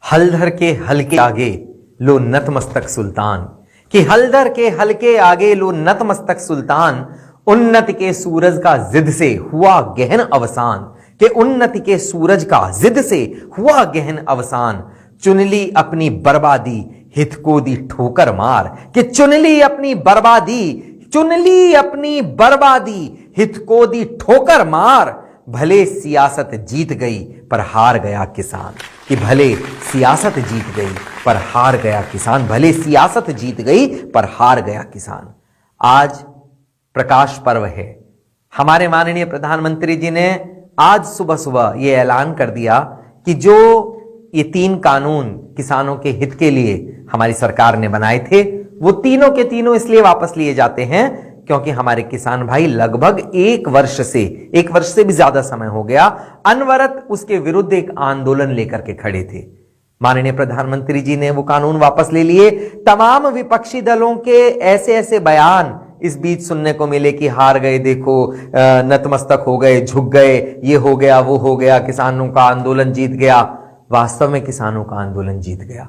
हलधर के हल्के आगे लो नतमस्तक सुल्तान, कि हलधर के हल्के आगे लो नतमस्तक सुल्तान, उन्नति के सूरज का जिद से हुआ गहन अवसान, कि उन्नति के सूरज का जिद से हुआ गहन अवसान, चुन ली अपनी बर्बादी हित को दी ठोकर मार, कि चुन ली अपनी बर्बादी, चुन ली अपनी बर्बादी हित को दी ठोकर मार, भले सियासत जीत गई पर हार गया किसान, कि भले सियासत जीत गई पर हार गया किसान, भले सियासत जीत गई पर हार गया किसान। आज प्रकाश पर्व है। हमारे माननीय प्रधानमंत्री जी ने आज सुबह सुबह यह ऐलान कर दिया कि जो ये 3 कानून किसानों के हित के लिए हमारी सरकार ने बनाए थे, वो तीनों के तीनों इसलिए वापस लिए जाते हैं क्योंकि हमारे किसान भाई लगभग 1 वर्ष से भी ज्यादा समय हो गया अनवरत उसके विरुद्ध एक आंदोलन लेकर के खड़े थे। माननीय प्रधानमंत्री जी ने वो कानून वापस ले लिए। तमाम विपक्षी दलों के ऐसे ऐसे बयान इस बीच सुनने को मिले कि हार गए, देखो नतमस्तक हो गए, झुक गए, ये हो गया, वो हो गया, किसानों का आंदोलन जीत गया। वास्तव में किसानों का आंदोलन जीत गया।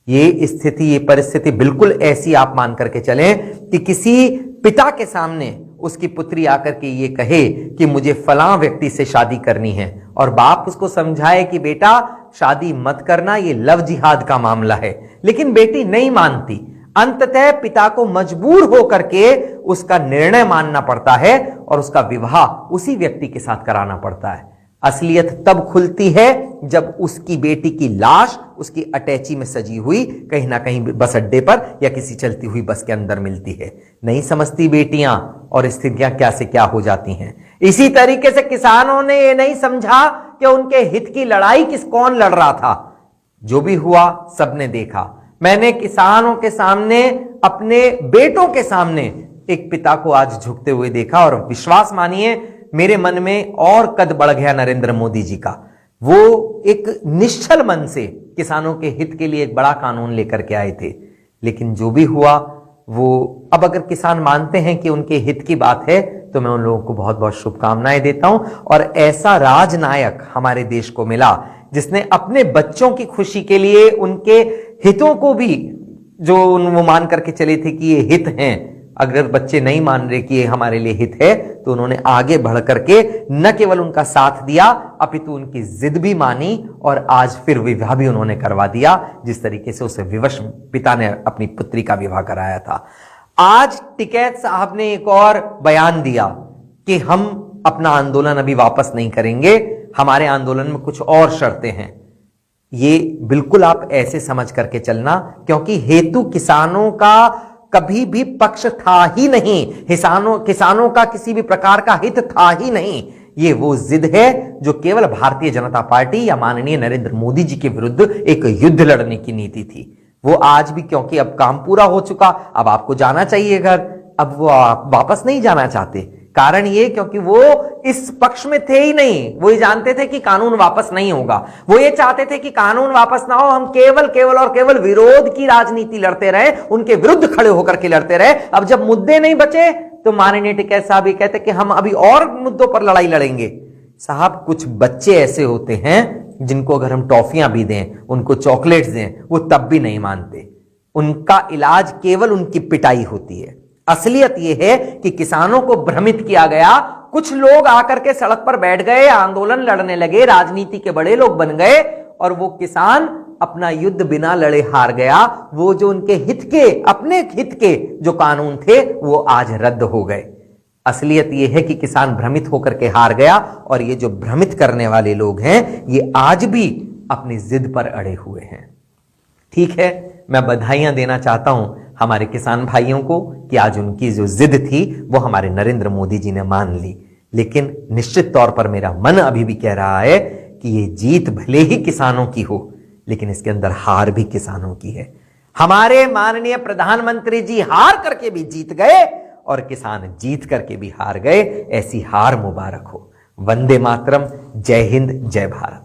ये स्थिति, ये परिस्थिति बिल्कुल ऐसी आप मान करके चलें कि किसी पिता के सामने उसकी पुत्री आकर के ये कहे कि मुझे फलां व्यक्ति से शादी करनी है और बाप उसको समझाए कि बेटा शादी मत करना, ये लव जिहाद का मामला है, लेकिन बेटी नहीं मानती। अंततः पिता को मजबूर होकर के उसका निर्णय मानना पड़ता है और उसका विवाह उसी व्यक्ति के साथ कराना पड़ता है। असलियत तब खुलती है जब उसकी बेटी की लाश उसकी अटैची में सजी हुई कहीं ना कहीं बस अड्डे पर या किसी चलती हुई बस के अंदर मिलती है। नहीं समझती बेटियां और स्थितियां क्या से क्या हो जाती हैं। इसी तरीके से किसानों ने ये नहीं समझा कि उनके हित की लड़ाई कौन लड़ रहा था। जो भी हुआ सबने देखा। मैंने किसानों के सामने, अपने बेटों के सामने एक पिता को आज झुकते हुए देखा और विश्वास मानिए मेरे मन में और कद बढ़ गया नरेंद्र मोदी जी का। वो एक निश्चल मन से किसानों के हित के लिए एक बड़ा कानून लेकर के आए थे, लेकिन जो भी हुआ वो अब अगर किसान मानते हैं कि उनके हित की बात है तो मैं उन लोगों को बहुत बहुत शुभकामनाएं देता हूं। और ऐसा राजनायक हमारे देश को मिला जिसने अपने बच्चों की खुशी के लिए उनके हितों को भी, जो वो मान करके चले थे कि ये हित हैं, अगर बच्चे नहीं मान रहे कि ये हमारे लिए हित है, तो उन्होंने आगे बढ़ करके न केवल उनका साथ दिया अपितु उनकी जिद भी मानी और आज फिर विवाह भी उन्होंने करवा दिया, जिस तरीके से उसे विवश पिता ने अपनी पुत्री का विवाह कराया था। आज टिकैत साहब ने एक और बयान दिया कि हम अपना आंदोलन अभी वापस नहीं करेंगे, हमारे आंदोलन में कुछ और शर्तें हैं। ये बिल्कुल आप ऐसे समझ करके चलना, क्योंकि हेतु किसानों का कभी भी पक्ष था ही नहीं, किसानों का किसी भी प्रकार का हित था ही नहीं। ये वो जिद है जो केवल भारतीय जनता पार्टी या माननीय नरेंद्र मोदी जी के विरुद्ध एक युद्ध लड़ने की नीति थी। वो आज भी, क्योंकि अब काम पूरा हो चुका, अब आपको जाना चाहिए घर, अब वो आप वापस नहीं जाना चाहते। कारण ये क्योंकि वो इस पक्ष में थे ही नहीं। वो ये जानते थे कि कानून वापस नहीं होगा। वो ये चाहते थे कि कानून वापस ना हो, हम केवल विरोध की राजनीति लड़ते रहे, उनके विरुद्ध खड़े होकर के लड़ते रहे। अब जब मुद्दे नहीं बचे तो माननीय टिकैत साहब ये कहते कि हम अभी और मुद्दों पर लड़ाई लड़ेंगे। साहब, कुछ बच्चे ऐसे होते हैं जिनको अगर हम टॉफियां भी दें, उनको चॉकलेट्स दें, वो तब भी नहीं मानते। उनका इलाज केवल उनकी पिटाई होती है। असलियत यह है कि किसानों को भ्रमित किया गया। कुछ लोग आकर के सड़क पर बैठ गए, आंदोलन लड़ने लगे, राजनीति के बड़े लोग बन गए और वो किसान अपना युद्ध बिना लड़े हार गया। वो जो उनके हित के, अपने हित के जो कानून थे वो आज रद्द हो गए। असलियत यह है कि किसान भ्रमित होकर के हार गया और ये जो भ्रमित करने वाले लोग हैं ये आज भी अपनी जिद पर अड़े हुए हैं। ठीक है, मैं बधाइयां देना चाहता हूं हमारे किसान भाइयों को कि आज उनकी जो जिद थी वो हमारे नरेंद्र मोदी जी ने मान ली। लेकिन निश्चित तौर पर मेरा मन अभी भी कह रहा है कि ये जीत भले ही किसानों की हो, लेकिन इसके अंदर हार भी किसानों की है। हमारे माननीय प्रधानमंत्री जी हार करके भी जीत गए और किसान जीत करके भी हार गए। ऐसी हार मुबारक हो। वंदे मातरम। जय हिंद, जय भारत।